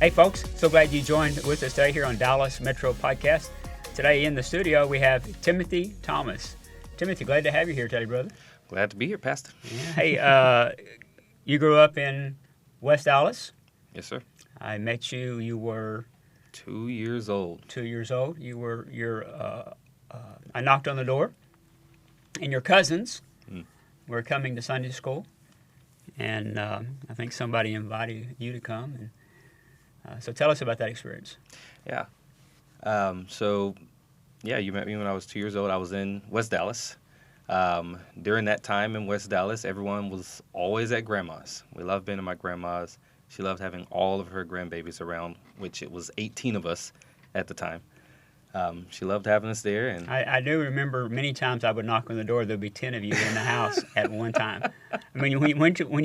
Hey folks, so glad you joined with us today here on Dallas Metro Podcast. Today in the studio we have Timothy Thomas. Timothy, glad to have you here today, brother. Glad to be here, Pastor. Yeah. Hey, you grew up in West Dallas. Yes, sir. I met you. You were 2 years old. 2 years old. I knocked on the door, and your cousins were coming to Sunday school, and I think somebody invited you to come. And so tell us about that experience. Yeah. You met me when I was 2 years old. I was in West Dallas. During that time in West Dallas, everyone was always at Grandma's. We loved being at my grandma's. She loved having all of her grandbabies around, which it was 18 of us at the time. She loved having us there. And I do remember many times I would knock on the door. There'd be 10 of you in the house at one time. I mean, when you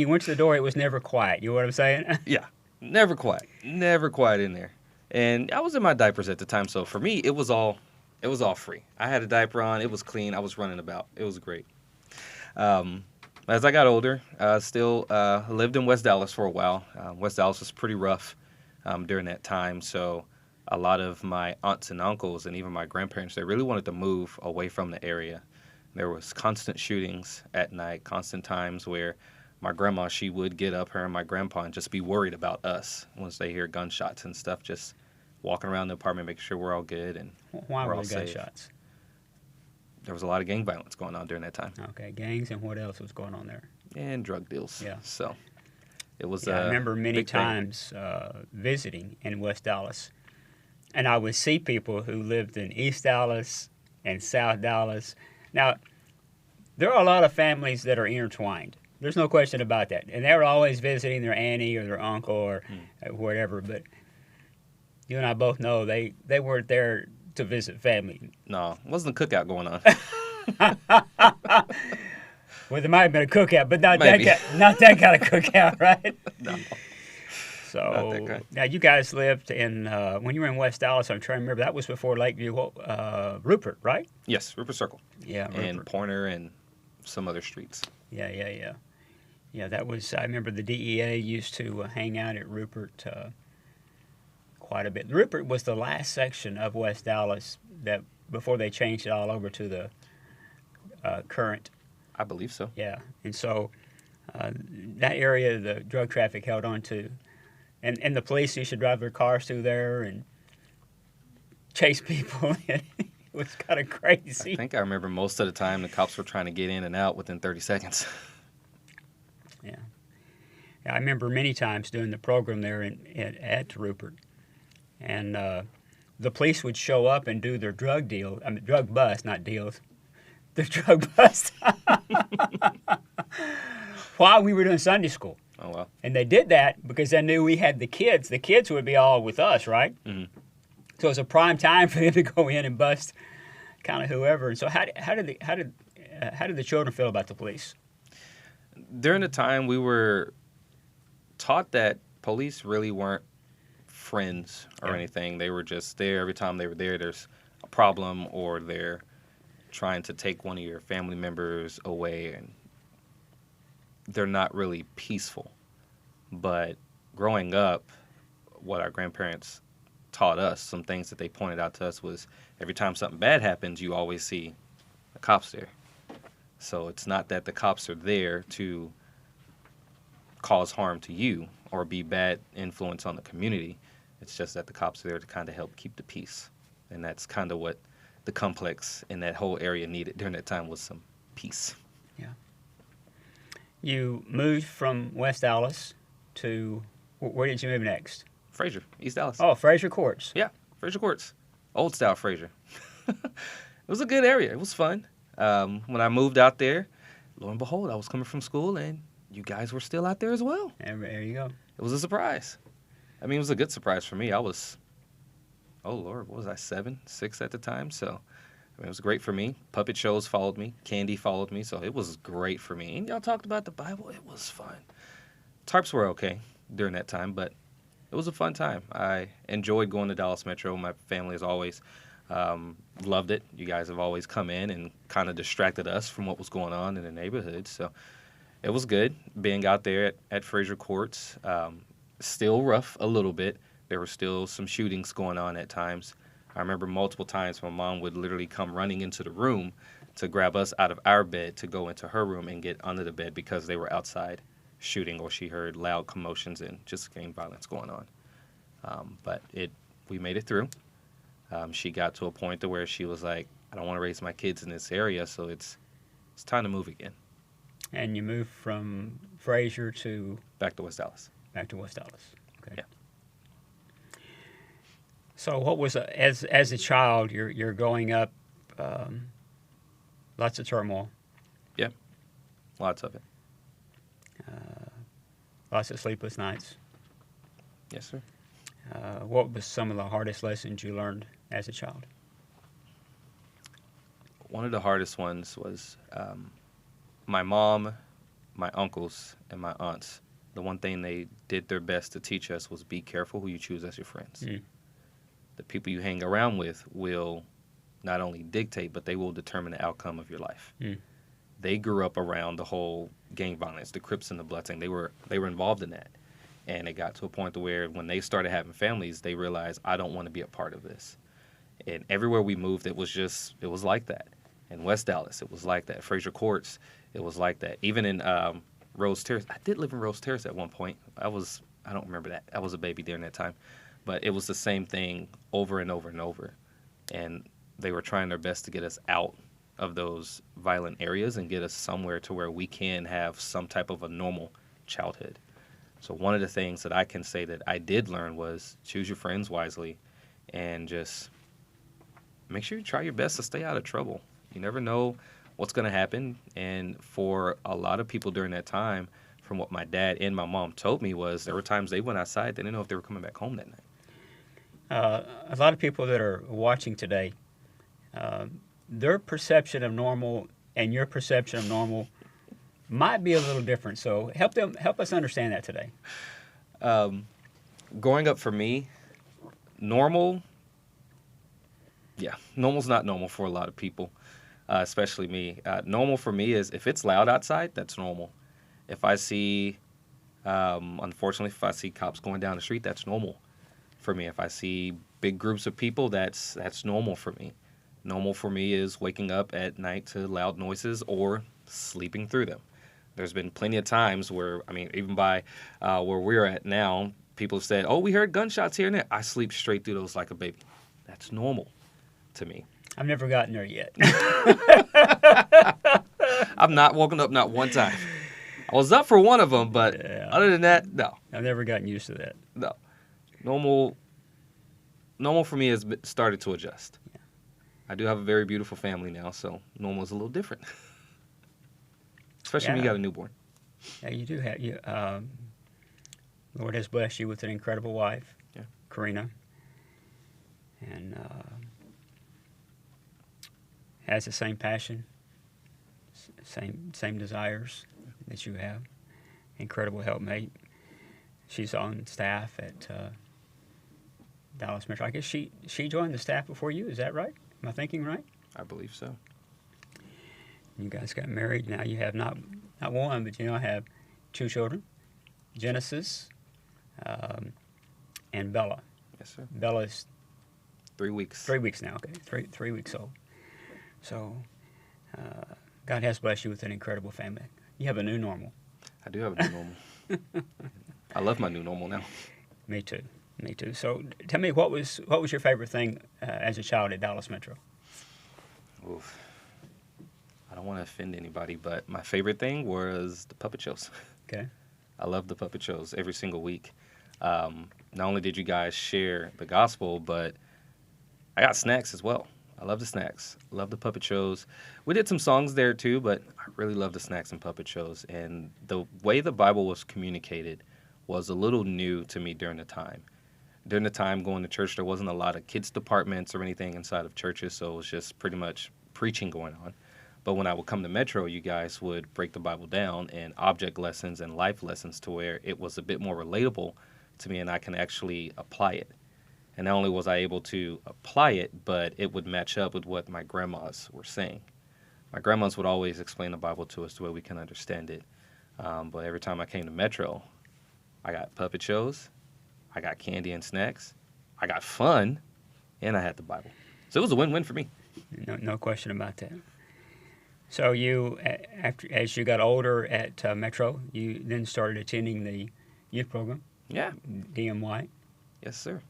went to the door, it was never quiet. You know what I'm saying? Yeah, never quiet in there. And I was in my diapers at the time, so for me, it was all free. I had a diaper on. It was clean. I was running about. It was great. As I got older, still lived in West Dallas for a while. West Dallas was pretty rough during that time, so a lot of my aunts and uncles and even my grandparents, they really wanted to move away from the area. There was constant shootings at night, constant times where my grandma, she would get up, her and my grandpa, and just be worried about us once they hear gunshots and stuff, just walking around the apartment, making sure we're all good and Why we're were all the safe. gunshots? There was a lot of gang violence going on during that time. Okay, gangs, and what else was going on there? And drug deals. Yeah. So it was I remember many big thing. times visiting in West Dallas, and I would see people who lived in East Dallas and South Dallas. Now, there are a lot of families that are intertwined. There's no question about that. And they were always visiting their auntie or their uncle or whatever. But you and I both know they weren't there to visit family. No, wasn't a cookout going on. Well, there might have been a cookout, but not Maybe. not that kind of cookout, right? No. So Not that kind. now you guys lived in when you were in West Dallas. I'm trying to remember. That was before Lakeview, Rupert, right? Yes, Rupert Circle. Yeah, Rupert. And Pointer and some other streets. Yeah. That was. I remember the DEA used to hang out at Rupert quite a bit. Rupert was the last section of West Dallas that before they changed it all over to the current. I believe so. Yeah, and so that area the drug traffic held on to, and the police used to drive their cars through there and chase people. It was kind of crazy. I think I remember most of the time the cops were trying to get in and out within 30 seconds. Yeah, I remember many times doing the program there at Rupert, and the police would show up and do their drug bust, not deals. The drug bust while we were doing Sunday school. Oh, wow. And they did that because they knew we had the kids. The kids would be all with us, right? Mm-hmm. So it was a prime time for them to go in and bust kind of whoever. And so how did the children feel about the police? During the time, we were taught that police really weren't friends or anything. They were just there. Every time they were there, there's a problem or they're trying to take one of your family members away, and they're not really peaceful. But growing up, what our grandparents taught us, some things that they pointed out to us was every time something bad happens, you always see the cops there. So it's not that the cops are there to cause harm to you or be bad influence on the community. It's just that the cops are there to kind of help keep the peace. And that's kind of what the complex in that whole area needed during that time was some peace. Yeah. You moved from West Dallas to, where did you move next? Fraser, East Dallas. Oh, Fraser Courts. Yeah, Fraser Courts. Old style Fraser. It was a good area. It was fun. When I moved out there, lo and behold, I was coming from school and you guys were still out there as well. There you go. It was a surprise. I mean, it was a good surprise for me. I was, oh Lord, what was I, 6 at the time? So, I mean, it was great for me. Puppet shows followed me. Candy followed me. So it was great for me. And y'all talked about the Bible. It was fun. Tarps were okay during that time, but it was a fun time. I enjoyed going to Dallas Metro. My family has always loved it. You guys have always come in and kind of distracted us from what was going on in the neighborhood. So it was good being out there at Fraser Courts. Still rough a little bit, there were still some shootings going on at times. I remember multiple times my mom would literally come running into the room to grab us out of our bed to go into her room and get under the bed because they were outside shooting, or she heard loud commotions and just gang violence going on. But we made it through. She got to a point to where she was like, I don't want to raise my kids in this area, so it's time to move again. And you moved from Fraser to Back to West Dallas. Back to West Dallas. Okay. Yeah. So what was as a child? You're growing up, lots of turmoil. Yeah, lots of it. Lots of sleepless nights. Yes, sir. What was some of the hardest lessons you learned as a child? One of the hardest ones was my mom, my uncles, and my aunts. The one thing they did their best to teach us was be careful who you choose as your friends. Mm. The people you hang around with will not only dictate, but they will determine the outcome of your life. Mm. They grew up around the whole gang violence, the Crips and the Bloods, and they were involved in that. And it got to a point to where when they started having families, they realized, I don't want to be a part of this. And everywhere we moved, it was like that. In West Dallas, it was like that. Fraser Courts, it was like that. Even in Rose Terrace, I did live in Rose Terrace at one point. I don't remember that. I was a baby during that time. But it was the same thing over and over and over. And they were trying their best to get us out of those violent areas and get us somewhere to where we can have some type of a normal childhood. So one of the things that I can say that I did learn was choose your friends wisely and just make sure you try your best to stay out of trouble. You never know what's going to happen. And for a lot of people during that time, from what my dad and my mom told me, was there were times they went outside, they didn't know if they were coming back home that night. A lot of people that are watching today, their perception of normal and your perception of normal might be a little different. So help us understand that today. Growing up for me, normal's not normal for a lot of people, especially me. Normal for me is if it's loud outside, that's normal. If I see, unfortunately, if I see cops going down the street, that's normal for me. If I see big groups of people, that's normal for me. Normal for me is waking up at night to loud noises or sleeping through them. There's been plenty of times where, even by where we're at now, people have said, oh, we heard gunshots here and there. I sleep straight through those like a baby. That's normal to me. I've never gotten there yet. I've not woken up not one time. I was up for one of them, but other than that, no. I've never gotten used to that. No. Normal for me has started to adjust. Yeah. I do have a very beautiful family now, so normal is a little different. Especially when you got a newborn. Yeah, you do have. Lord has blessed you with an incredible wife, Karina, and has the same passion, same desires that you have. Incredible helpmate. She's on staff at Dallas Metro. I guess she joined the staff before you. Is that right? Am I thinking right? I believe so. You guys got married. Now you have not one, but you now have 2 children, Genesis and Bella. Yes, sir. Bella's 3 weeks. 3 weeks now. Okay, three weeks old. So God has blessed you with an incredible family. You have a new normal. I do have a new normal. I love my new normal now. Me too. So tell me, what was your favorite thing as a child at Dallas Metro? Oof. I don't want to offend anybody, but my favorite thing was the puppet shows. Okay. I love the puppet shows every single week. Not only did you guys share the gospel, but I got snacks as well. I love the snacks. I love the puppet shows. We did some songs there too, but I really love the snacks and puppet shows. And the way the Bible was communicated was a little new to me during the time. During the time going to church, there wasn't a lot of kids departments or anything inside of churches, so it was just pretty much preaching going on. But when I would come to Metro, you guys would break the Bible down and object lessons and life lessons to where it was a bit more relatable to me and I can actually apply it. And not only was I able to apply it, but it would match up with what my grandmas were saying. My grandmas would always explain the Bible to us the way we can understand it. But every time I came to Metro, I got puppet shows, I got candy and snacks, I got fun, and I had the Bible. So it was a win-win for me. No question about that. So you, as you got older at Metro, you then started attending the youth program, Yeah. DMY. Yes, sir.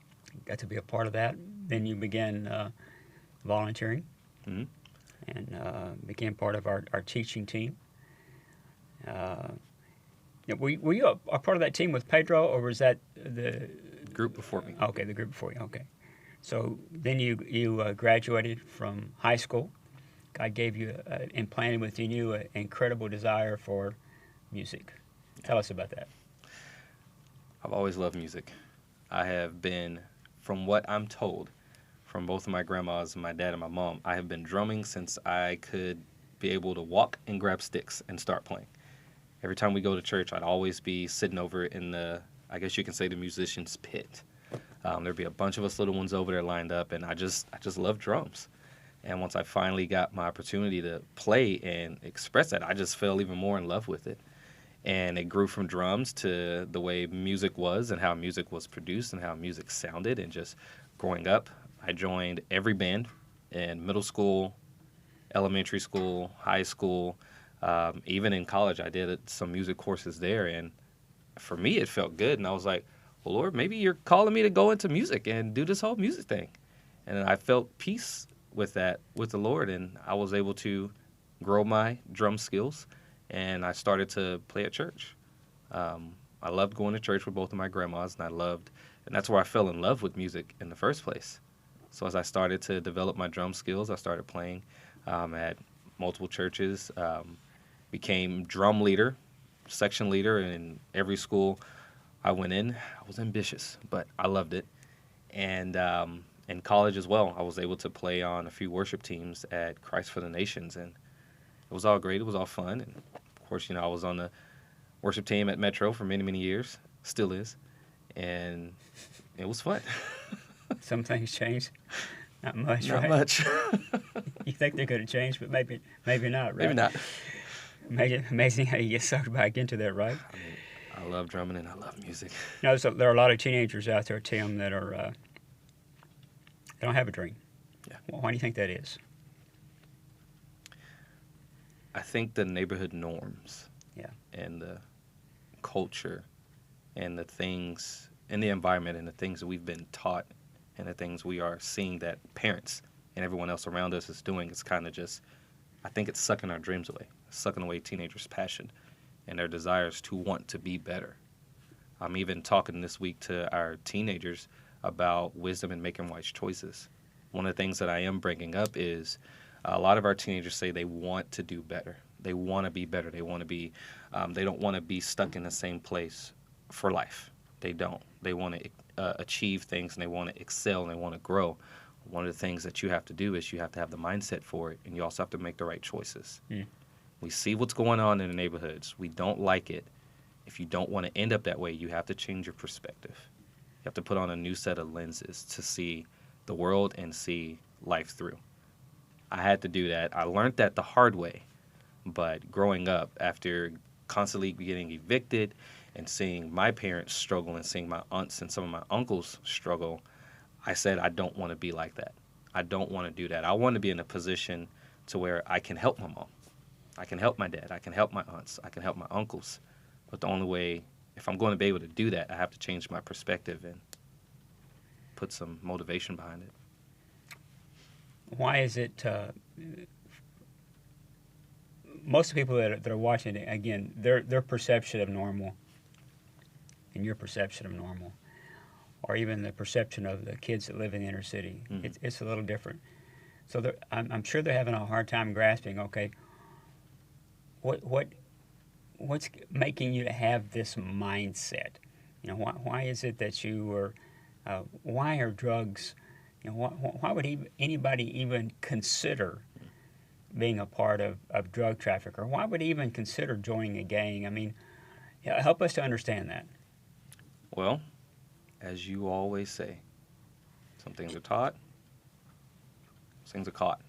Got to be a part of that. Then you began volunteering Hmm. and became part of our teaching team. Yeah, were you a part of that team with Pedro, or was that the Group before me. okay, the group before you? Okay, so then you graduated from high school. God gave you implanted within you an incredible desire for music. Tell us about that. I've always loved music. I have been, from what I'm told, from both of my grandmas, my dad and my mom, I have been drumming since I could be able to walk and grab sticks and start playing. Every time we go to church, I'd always be sitting over in the, I guess you can say, the musician's pit. There'd be a bunch of us little ones over there lined up, and I just love drums. And once I finally got my opportunity to play and express that, I just fell even more in love with it. And it grew from drums to the way music was and how music was produced and how music sounded. And just growing up, I joined every band in middle school, elementary school, high school. Even in college, I did some music courses there. And for me, it felt good. And I was like, well, Lord, maybe you're calling me to go into music and do this whole music thing. And I felt peace with that, with the Lord. And I was able to grow my drum skills. And I started to play at church. I loved going to church with both of my grandmas, and that's where I fell in love with music in the first place. So as I started to develop my drum skills, I started playing at multiple churches, became drum leader, section leader in every school I went in. I was ambitious, but I loved it. And in college as well, I was able to play on a few worship teams at Christ for the Nations, and it was all great. It was all fun. And of course, I was on the worship team at Metro for many, many years, still is. And it was fun. Some things change. Not much, Not right? much. You think they're going to change, but maybe not, right? Maybe not. Amazing how you get sucked back into that, right? I mean, I love drumming and I love music. So there are a lot of teenagers out there, Tim, that are they don't have a dream. Yeah. Well, why do you think that is? I think the neighborhood norms, Yeah. and the culture, and the things in the environment, and the things that we've been taught, and the things we are seeing that parents and everyone else around us is doing, it's kind of just, I think it's sucking our dreams away, sucking away teenagers' passion and their desires to want to be better. I'm even talking this week to our teenagers about wisdom and making wise choices. One of the things that I am bringing up is a lot of our teenagers say they want to do better. They want to be better. They want to be. They don't want to be stuck in the same place for life. They don't. They want to achieve things, and they want to excel, and they want to grow. One of the things that you have to do is you have to have the mindset for it, and you also have to make the right choices. Mm. We see what's going on in the neighborhoods. We don't like it. If you don't want to end up that way, you have to change your perspective. You have to put on a new set of lenses to see the world and see life through. I had to do that. I learned that the hard way. But growing up, after constantly getting evicted and seeing my parents struggle and seeing my aunts and some of my uncles struggle, I said, I don't want to be like that. I don't want to do that. I want to be in a position to where I can help my mom. I can help my dad. I can help my aunts. I can help my uncles. But the only way, if I'm going to be able to do that, I have to change my perspective and put some motivation behind it. Why is it most of the people that are watching it, again, their perception of normal and your perception of normal, or even the perception of the kids that live in the inner city, mm-hmm. it's a little different. So I'm sure they're having a hard time grasping, okay, what's making you to have this mindset? Why is it that you are, why are drugs, why would anybody even consider being a part of drug traffic, or why would he even consider joining a gang? I mean, help us to understand that. Well, as you always say, some things are taught, some things are caught.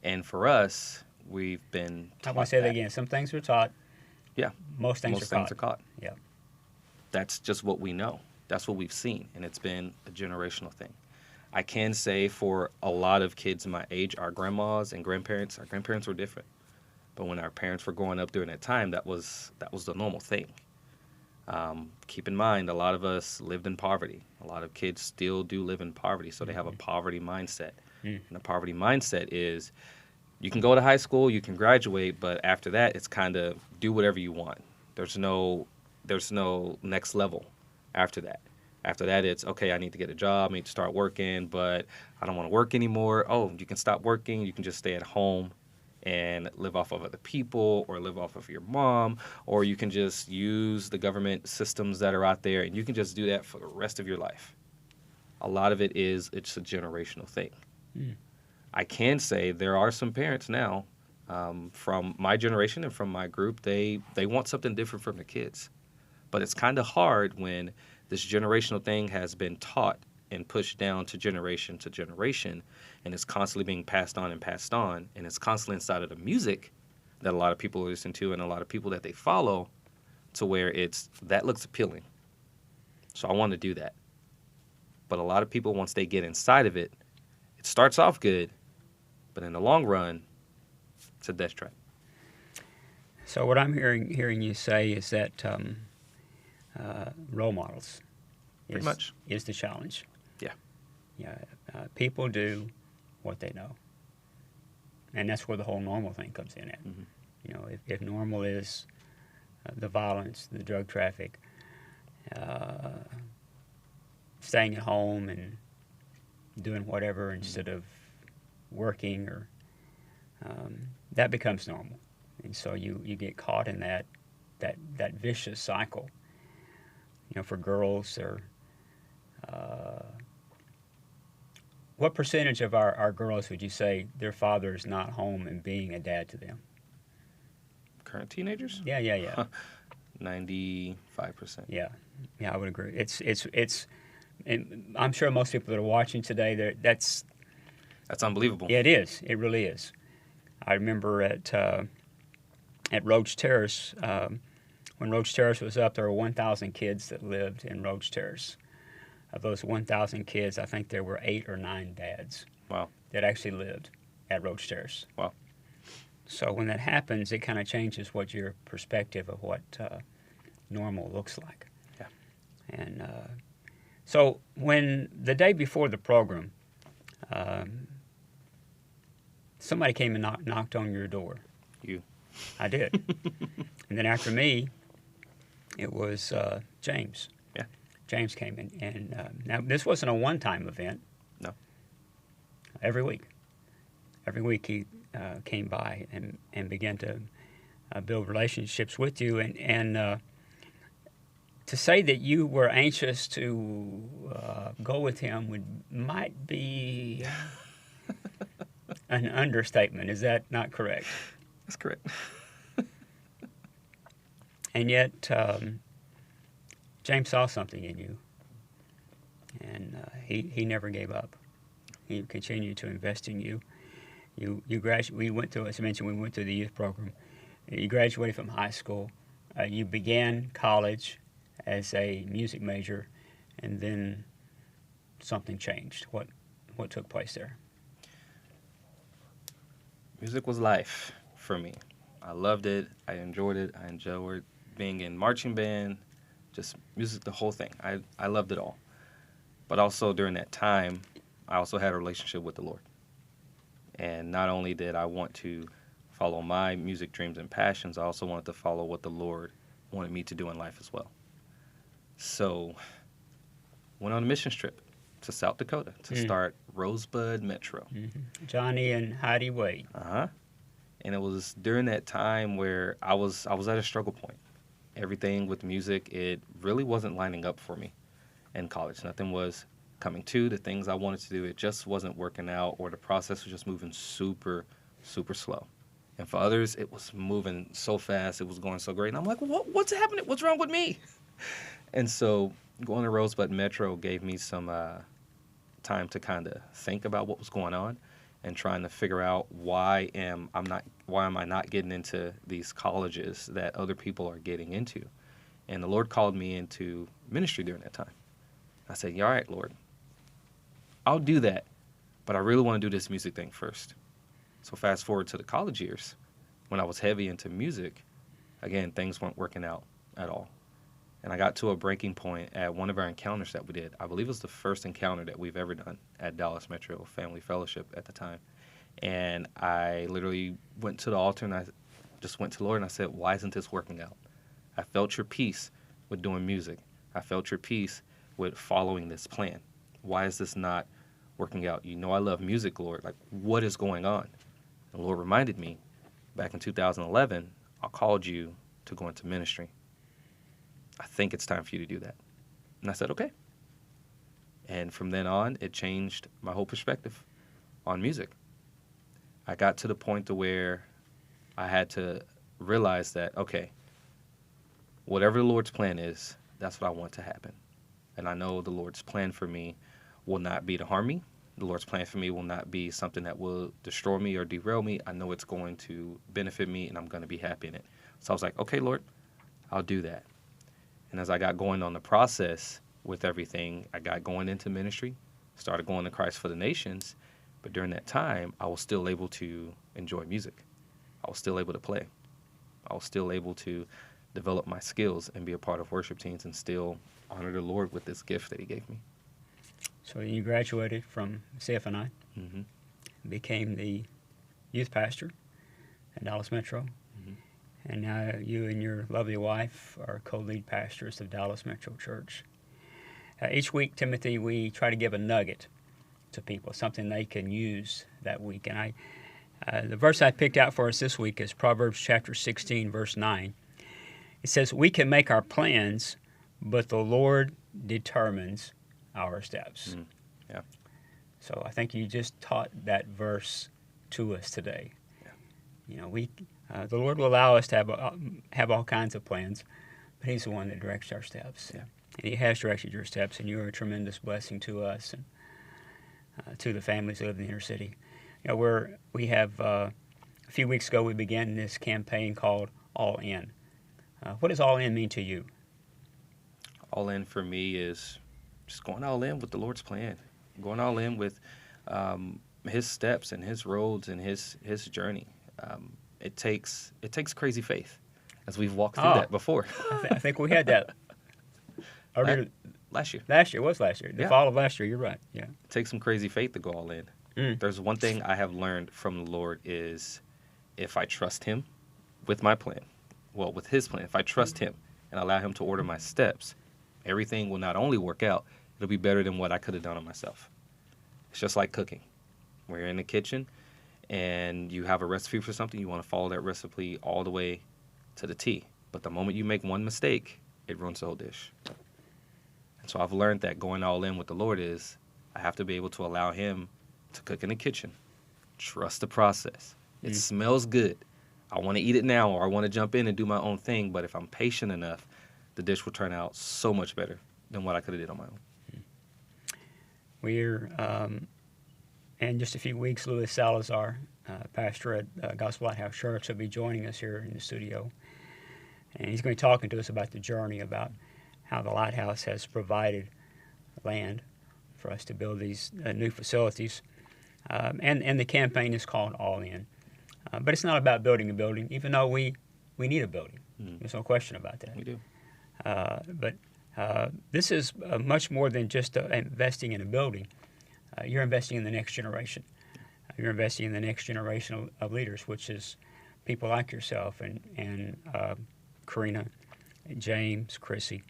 And for us, we've been taught. I want to say that again. Some things are taught. Yeah. Most things are caught. Yeah. That's just what we know. That's what we've seen, and it's been a generational thing. I can say for a lot of kids my age, our grandmas and grandparents, our grandparents were different. But when our parents were growing up during that time, that was the normal thing. Keep in mind, a lot of us lived in poverty. A lot of kids still do live in poverty, so they have a poverty mindset. And the poverty mindset is you can go to high school, you can graduate, but after that, it's kind of do whatever you want. There's no next level after that. After that, it's, okay, I need to get a job, I need to start working, but I don't want to work anymore. Oh, you can stop working, you can just stay at home and live off of other people or live off of your mom, or you can just use the government systems that are out there, and you can just do that for the rest of your life. A lot of it's a generational thing. I can say there are some parents now from my generation and from my group, they want something different from the kids. But it's kind of hard when this generational thing has been taught and pushed down to generation, and it's constantly being passed on, and it's constantly inside of the music that a lot of people listen to and a lot of people that they follow, to where that looks appealing. So I want to do that. But a lot of people, once they get inside of it, it starts off good, but in the long run, it's a death trap. So what I'm hearing you say is that role models Pretty much is the challenge. Yeah. People do what they know, and that's where the whole normal thing comes in at. Mm-hmm. You know, if normal is the violence, the drug traffic, staying at home and doing whatever instead of working, or that becomes normal, and so you get caught in that vicious cycle. You know, for girls, or what percentage of our girls would you say their father is not home and being a dad to them? Current teenagers? Yeah. 95%. Yeah, I would agree. It's. And I'm sure most people that are watching today, that's unbelievable. Yeah, it is. It really is. I remember at Roach Terrace, when Roach Terrace was up, there were 1,000 kids that lived in Roach Terrace. Of those 1,000 kids, I think there were 8 or 9 dads. Wow. That actually lived at Roach Terrace. Wow. So when that happens, it kind of changes what your perspective of what normal looks like. Yeah. And so when the day before the program, somebody came and knocked on your door. You. I did. And then after me, it was James. Yeah. James came in. And now this wasn't a one-time event. No. Every week. Every week he came by and began to build relationships with you. And to say that you were anxious to go with him might be an understatement. Is that not correct? That's correct. And yet, James saw something in you, and he never gave up. He continued to invest in you. You graduated. We went through, as I mentioned, we went through the youth program. You graduated from high school. You began college as a music major, and then something changed. What took place there? Music was life for me. I loved it. I enjoyed it. I enjoyed being in marching band, just music, the whole thing. I loved it all. But also during that time, I also had a relationship with the Lord. And not only did I want to follow my music dreams and passions, I also wanted to follow what the Lord wanted me to do in life as well. So, went on a mission trip to South Dakota to start Rosebud Metro. Mm-hmm. Johnny and Heidi Wade. And it was during that time where I was at a struggle point. Everything with music, it really wasn't lining up for me in college. Nothing was coming to the things I wanted to do. It just wasn't working out, or the process was just moving super, super slow. And for others, it was moving so fast. It was going so great. And I'm like, what's happening? What's wrong with me? And so going to Rosebud Metro gave me some time to kind of think about what was going on and trying to figure out why am I not getting into these colleges that other people are getting into. And the Lord called me into ministry during that time. I said, yeah, all right, Lord, I'll do that, but I really want to do this music thing first. So fast forward to the college years, when I was heavy into music, again, things weren't working out at all. And I got to a breaking point at one of our encounters that we did. I believe it was the first encounter that we've ever done at Dallas Metro Family Fellowship at the time. And I literally went to the altar and I just went to the Lord and I said, why isn't this working out? I felt your peace with doing music. I felt your peace with following this plan. Why is this not working out? You know I love music, Lord. Like, what is going on? The Lord reminded me back in 2011, I called you to go into ministry. I think it's time for you to do that. And I said, okay. And from then on, it changed my whole perspective on music. I got to the point to where I had to realize that, okay, whatever the Lord's plan is, that's what I want to happen. And I know the Lord's plan for me will not be to harm me. The Lord's plan for me will not be something that will destroy me or derail me. I know it's going to benefit me, and I'm going to be happy in it. So I was like, okay, Lord, I'll do that. And as I got going on the process with everything, I got going into ministry, started going to Christ for the Nations. But during that time, I was still able to enjoy music. I was still able to play. I was still able to develop my skills and be a part of worship teams and still honor the Lord with this gift that he gave me. So you graduated from CFNI, Mm-hmm. became the youth pastor at Dallas Metro, and now you and your lovely wife are co-lead pastors of Dallas Metro Church. Each week, Timothy, we try to give a nugget to people, something they can use that week. And the verse I picked out for us this week is Proverbs chapter 16, verse 9. It says, we can make our plans, but the Lord determines our steps. Mm. Yeah. So I think you just taught that verse to us today. Yeah. You know, the Lord will allow us to have all kinds of plans, but he's the one that directs our steps. Yeah. And he has directed your steps, and you're a tremendous blessing to us and to the families that live in the inner city. You know, we have a few weeks ago we began this campaign called All In. What does All In mean to you? All in for me is just going all in with the Lord's plan, going all in with his steps and his roads and his journey. It takes crazy faith, as we've walked through that before. I think we had that earlier. Last year. It was last year. The fall of last year, you're right. Yeah. It takes some crazy faith to go all in. There's one thing I have learned from the Lord is if I trust him with my plan, with his plan, if I trust him and allow him to order my steps, everything will not only work out, it'll be better than what I could have done on myself. It's just like cooking. When you're in the kitchen and you have a recipe for something, you want to follow that recipe all the way to the T. But the moment you make one mistake, it ruins the whole dish. And so I've learned that going all in with the Lord is I have to be able to allow him to cook in the kitchen. Trust the process. It smells good. I want to eat it now, or I want to jump in and do my own thing. But if I'm patient enough, the dish will turn out so much better than what I could have did on my own. We're, in just a few weeks, Louis Salazar, pastor at Gospel Lighthouse Church, will be joining us here in the studio. And he's going to be talking to us about the journey, about how the Lighthouse has provided land for us to build these new facilities. And the campaign is called All In. But it's not about building a building, even though we need a building. There's no question about that. We do. But this is much more than just investing in a building. You're investing in the next generation. You're investing in the next generation of leaders, which is people like yourself and Karina, James, Chrissy.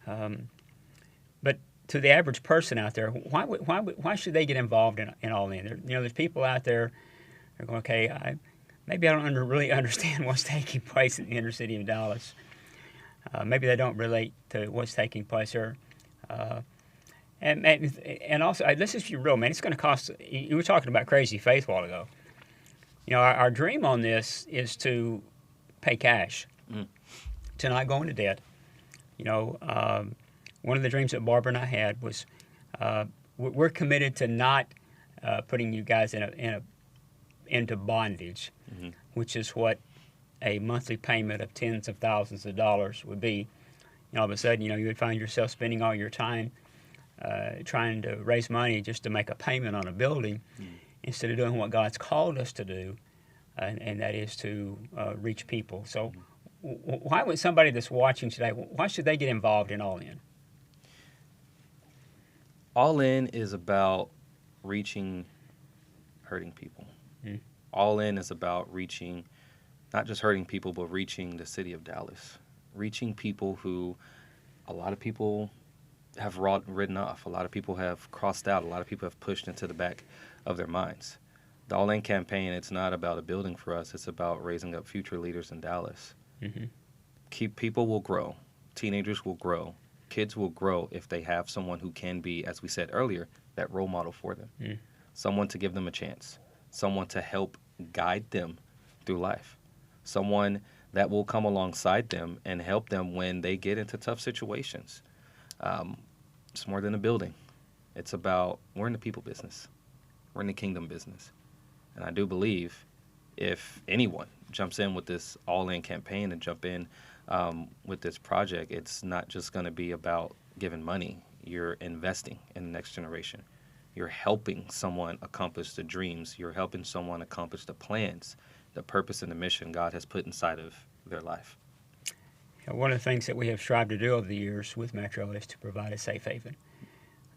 But to the average person out there, why should they get involved in All In? There's people out there that are going, okay, maybe I don't really understand what's taking place in the inner city of Dallas. Maybe they don't relate to what's taking place here. And also, let's just be real, man. It's going to cost. You were talking about crazy faith a while ago. Our dream on this is to pay cash, to not go into debt. One of the dreams that Barbara and I had was we're committed to not putting you guys into bondage, which is what a monthly payment of tens of thousands of dollars would be. All of a sudden, you would find yourself spending all your time trying to raise money just to make a payment on a building instead of doing what God's called us to do, and that is to reach people. So why would somebody that's watching today, why should they get involved in All In? All In is about reaching hurting people. All In is about reaching, not just hurting people, but reaching the city of Dallas. Reaching people who a lot of people have written off. A lot of people have crossed out. A lot of people have pushed into the back of their minds. The All In campaign, it's not about a building for us. It's about raising up future leaders in Dallas. People will grow. Teenagers will grow. Kids will grow if they have someone who can be, as we said earlier, that role model for them. Someone to give them a chance. Someone to help guide them through life. Someone that will come alongside them and help them when they get into tough situations. It's more than a building. It's about, we're in the people business. We're in the kingdom business. And I do believe if anyone jumps in with this All-In campaign and jump in with this project, it's not just going to be about giving money. You're investing in the next generation. You're helping someone accomplish the dreams. You're helping someone accomplish the plans, the purpose, and the mission God has put inside of their life. One of the things that we have strived to do over the years with Metro is to provide a safe haven.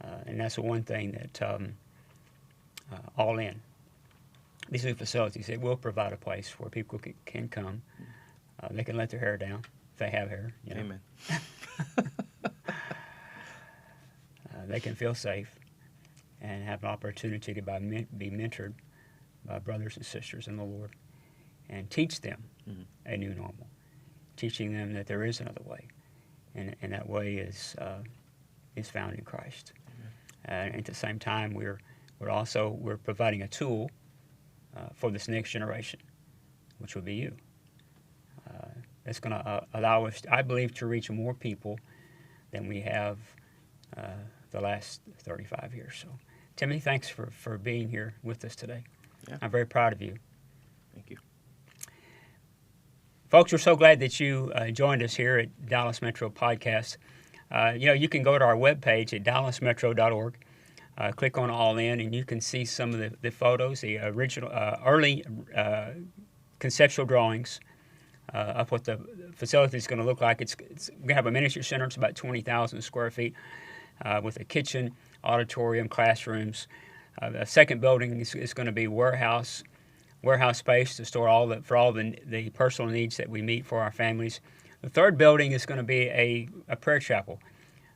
And that's the one thing that All In, these new facilities, it will provide a place where people can come. They can let their hair down if they have hair. You know. Amen. They can feel safe and have an opportunity to be mentored by brothers and sisters in the Lord and teach them a new normal, teaching them that there is another way, and that way is found in Christ. And at the same time, we're providing a tool for this next generation, which will be you. It's going to allow us, I believe, to reach more people than we have the last 35 years. So, Timothy, thanks for being here with us today. Yeah. I'm very proud of you. Thank you. Folks, we're so glad that you joined us here at Dallas Metro Podcast. You can go to our webpage at dallasmetro.org, click on All In, and you can see some of the photos, the original, early conceptual drawings of what the facility is going to look like. We're going to have a miniature center. It's about 20,000 square feet with a kitchen, auditorium, classrooms. The second building is going to be warehouse space to store all the personal needs that we meet for our families. The third building is going to be a prayer chapel,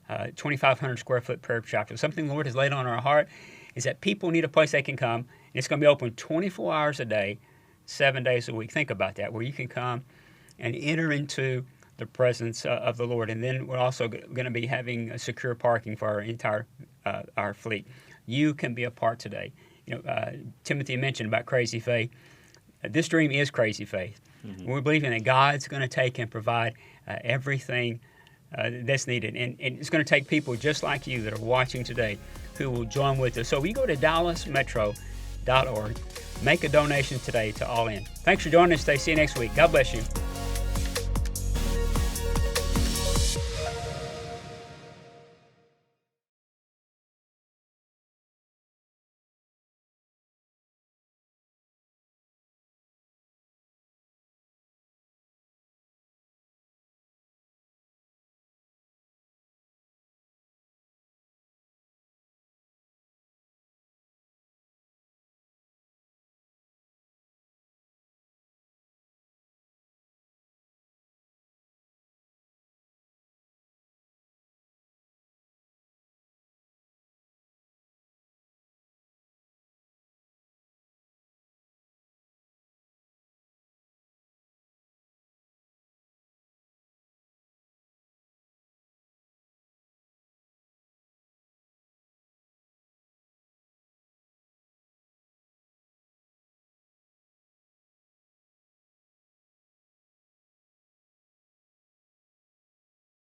2,500 square foot prayer chapel. Something the Lord has laid on our heart is that people need a place they can come, and it's going to be open 24 hours a day, 7 days a week. Think about that, where you can come and enter into the presence of the Lord. And then we're also going to be having secure parking for our entire our fleet. You can be a part today. Timothy mentioned about crazy faith. This dream is crazy faith. We're believing that God's going to take and provide everything that's needed. And it's going to take people just like you that are watching today who will join with us. So we go to dallasmetro.org. Make a donation today to All In. Thanks for joining us today. See you next week. God bless you.